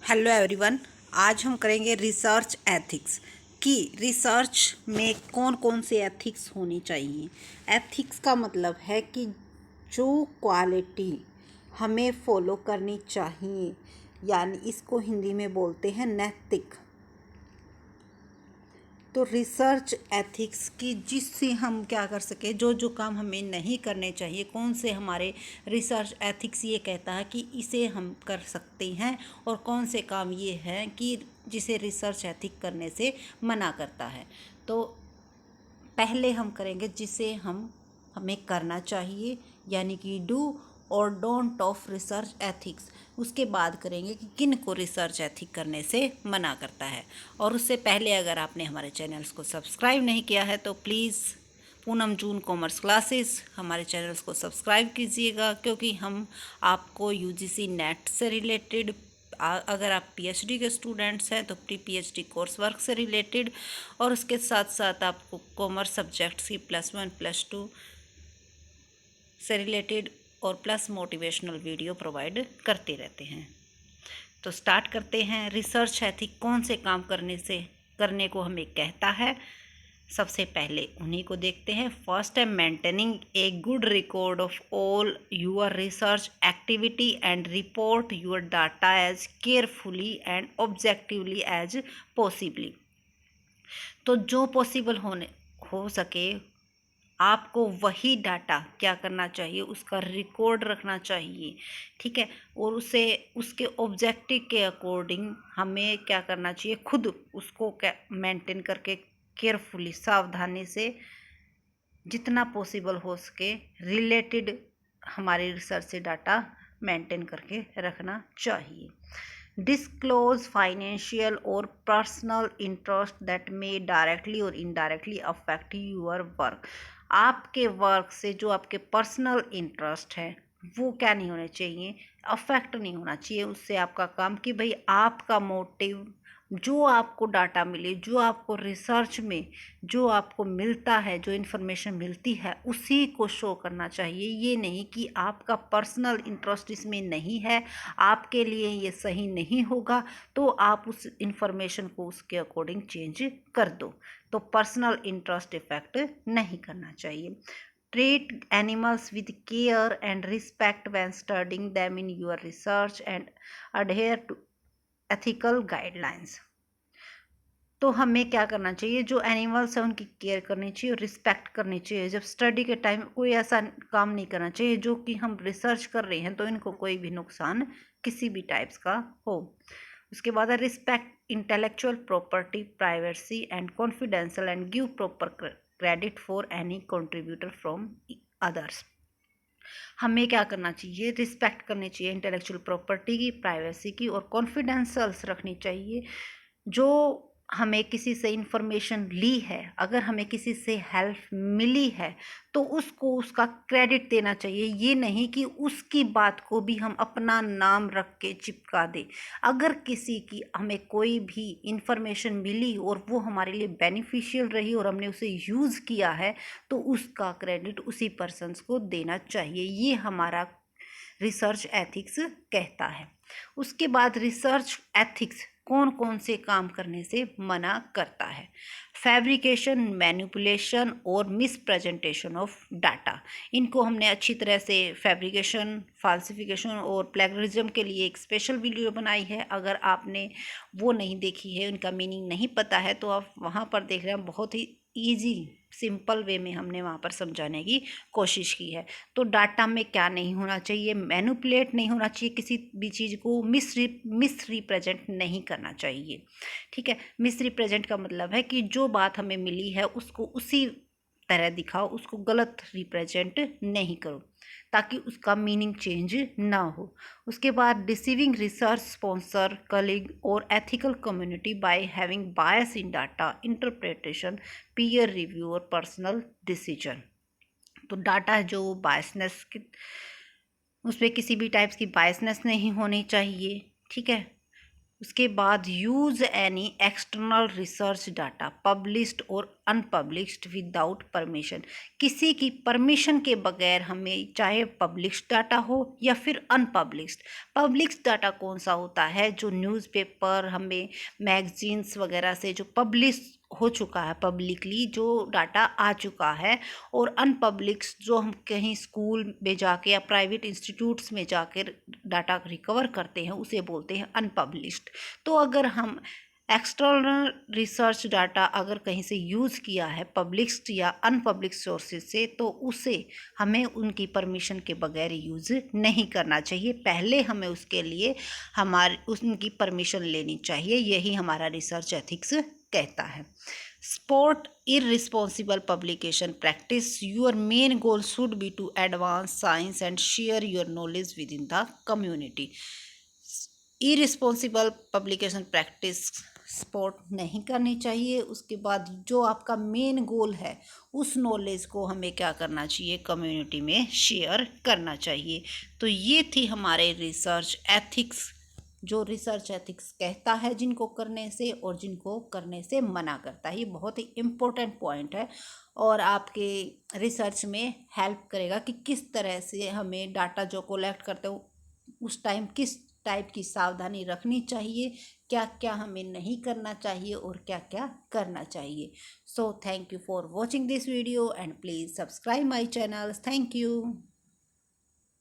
Hello everyone. आज हम करेंगे रिसर्च एथिक्स कि रिसर्च में कौन कौन से एथिक्स होनी चाहिए। एथिक्स का मतलब है कि जो क्वालिटी हमें फॉलो करनी चाहिए, यानी इसको हिंदी में बोलते हैं नैतिक। तो रिसर्च एथिक्स की जिससे हम क्या कर सके, जो जो काम हमें नहीं करने चाहिए, कौन से हमारे रिसर्च एथिक्स ये कहता है कि इसे हम कर सकते हैं, और कौन से काम ये हैं कि जिसे रिसर्च एथिक करने से मना करता है। तो पहले हम करेंगे जिसे हमें करना चाहिए, यानी कि डू और डोंट ऑफ रिसर्च एथिक्स। उसके बाद करेंगे कि किन को रिसर्च एथिक करने से मना करता है। और उससे पहले अगर आपने हमारे चैनल्स को सब्सक्राइब नहीं किया है तो please Poonam June commerce classes हमारे चैनल्स को सब्सक्राइब कीजिएगा, क्योंकि हम आपको यूजीसी नेट से रिलेटेड, अगर आप पीएचडी के स्टूडेंट्स हैं तो प्री पीएचडी कोर्स वर्क से रिलेटेड, और उसके साथ साथ आपको कॉमर्स सब्जेक्ट्स की +1 +2 से रिलेटेड और प्लस मोटिवेशनल वीडियो प्रोवाइड करते रहते हैं। तो स्टार्ट करते हैं। रिसर्च एथिक कौन से काम करने को हमें कहता है। सबसे पहले उन्हीं को देखते हैं। फर्स्ट है maintaining a good record of all your research activity and report your data as carefully and objectively as possibly. तो जो पॉसिबल हो सके आपको वही डाटा क्या करना चाहिए, उसका रिकॉर्ड रखना चाहिए। ठीक है। और उसे उसके ऑब्जेक्टिव के अकॉर्डिंग हमें क्या करना चाहिए, खुद उसको क्या मेंटेन करके केयरफुली, सावधानी से, जितना पॉसिबल हो सके रिलेटेड हमारे रिसर्च से डाटा मेंटेन करके रखना चाहिए। डिस्क्लोज फाइनेंशियल और personal interest that may directly और इनडायरेक्टली अफेक्ट यूर वर्क। आपके वर्क से जो आपके पर्सनल इंटरेस्ट है वो क्या नहीं होने चाहिए, अफेक्ट नहीं होना चाहिए उससे आपका काम। कि भाई आपका मोटिव, जो आपको डाटा मिले, जो आपको रिसर्च में जो आपको मिलता है, जो इन्फॉर्मेशन मिलती है, उसी को शो करना चाहिए। ये नहीं कि आपका पर्सनल इंटरेस्ट इसमें नहीं है, आपके लिए ये सही नहीं होगा तो आप उस इन्फॉर्मेशन को उसके अकॉर्डिंग चेंज कर दो। तो पर्सनल इंटरेस्ट इफेक्ट नहीं करना चाहिए। Treat animals with care and respect when studying them in your research and adhere to ethical guidelines। तो हमें क्या करना चाहिए, जो एनिमल्स हैं उनकी केयर करनी चाहिए और रिस्पेक्ट करनी चाहिए। जब स्टडी के टाइम कोई ऐसा काम नहीं करना चाहिए जो कि हम रिसर्च कर रहे हैं तो इनको कोई भी नुकसान किसी भी टाइप्स का हो। उसके बाद है respect intellectual property, privacy and confidential and give proper credit for any contributor from others. हमें क्या करना चाहिए, रिस्पेक्ट करनी चाहिए इंटेलेक्चुअल प्रॉपर्टी की, प्राइवेसी की, और कॉन्फिडेंशियल्स रखनी चाहिए। जो हमें किसी से इंफॉर्मेशन ली है, अगर हमें किसी से हेल्प मिली है तो उसको उसका क्रेडिट देना चाहिए। ये नहीं कि उसकी बात को भी हम अपना नाम रख के चिपका दें। अगर किसी की हमें कोई भी इंफॉर्मेशन मिली और वो हमारे लिए बेनिफिशियल रही और हमने उसे यूज़ किया है तो उसका क्रेडिट उसी पर्सन्स को देना चाहिए। ये हमारा रिसर्च एथिक्स कहता है। उसके बाद रिसर्च एथिक्स कौन कौन से काम करने से मना करता है। फैब्रिकेशन, मैनिपुलेशन और मिस प्रेजेंटेशन ऑफ डाटा। इनको हमने अच्छी तरह से फैब्रिकेशन, फाल्सिफिकेशन और प्लेगरिज्म के लिए एक स्पेशल वीडियो बनाई है। अगर आपने वो नहीं देखी है, उनका मीनिंग नहीं पता है, तो आप वहाँ पर देख रहे हैं। बहुत ही ईजी सिंपल वे में हमने वहाँ पर समझाने की कोशिश की है। तो डाटा में क्या नहीं होना चाहिए, मैनिपुलेट नहीं होना चाहिए, किसी भी चीज़ को मिस रिप्रेजेंट नहीं करना चाहिए। ठीक है। मिस रिप्रेजेंट का मतलब है कि जो बात हमें मिली है उसको उसी तरह दिखाओ, उसको गलत रिप्रेजेंट नहीं करो ताकि उसका मीनिंग चेंज ना हो। उसके बाद डिसीविंग रिसर्च स्पॉन्सर, कलीग और ethical community by having bias in data interpretation, peer review और पर्सनल डिसीजन। तो डाटा जो बायसनेस की, उसमें किसी भी टाइप्स की बायसनेस नहीं होनी चाहिए। ठीक है। उसके बाद use any external research data published और अनपब्लिश्ड विदाउट परमिशन। किसी की परमिशन के बगैर हमें चाहे पब्लिश्ड डाटा हो या फिर अनपब्लिश्ड। पब्लिश्ड डाटा कौन सा होता है, जो न्यूज़पेपर हमें मैगजीन्स वगैरह से जो पब्लिश हो चुका है, पब्लिकली जो डाटा आ चुका है। और अनपब्लिश्ड जो हम कहीं स्कूल में जाके या प्राइवेट इंस्टीट्यूट्स में जाकर डाटा रिकवर करते हैं उसे बोलते हैं अनपब्लिश्ड। तो अगर हम एक्सटर्नल रिसर्च डाटा अगर कहीं से यूज़ किया है पब्लिश्ड या अनपब्लिश्ड सोर्सेज से, तो उसे हमें उनकी परमिशन के बगैर यूज़ नहीं करना चाहिए। पहले हमें उसके लिए उनकी परमिशन लेनी चाहिए। यही हमारा रिसर्च एथिक्स कहता है। Sport irresponsible publication practice. Your main goal should be to advance science and share your knowledge within the community. Irresponsible publication practice spot नहीं करनी चाहिए। उसके बाद जो आपका मेन गोल है उस नॉलेज को हमें क्या करना चाहिए, कम्युनिटी में शेयर करना चाहिए। तो ये थी हमारे रिसर्च एथिक्स, जो रिसर्च एथिक्स कहता है जिनको करने से और जिनको करने से मना करता है। ये बहुत ही इम्पोर्टेंट पॉइंट है और आपके रिसर्च में हेल्प करेगा कि किस तरह से हमें डाटा जो कलेक्ट करते हो उस टाइम किस टाइप की सावधानी रखनी चाहिए, क्या क्या हमें नहीं करना चाहिए और क्या क्या करना चाहिए। So thank you for watching this video and please subscribe my channel. Thank you.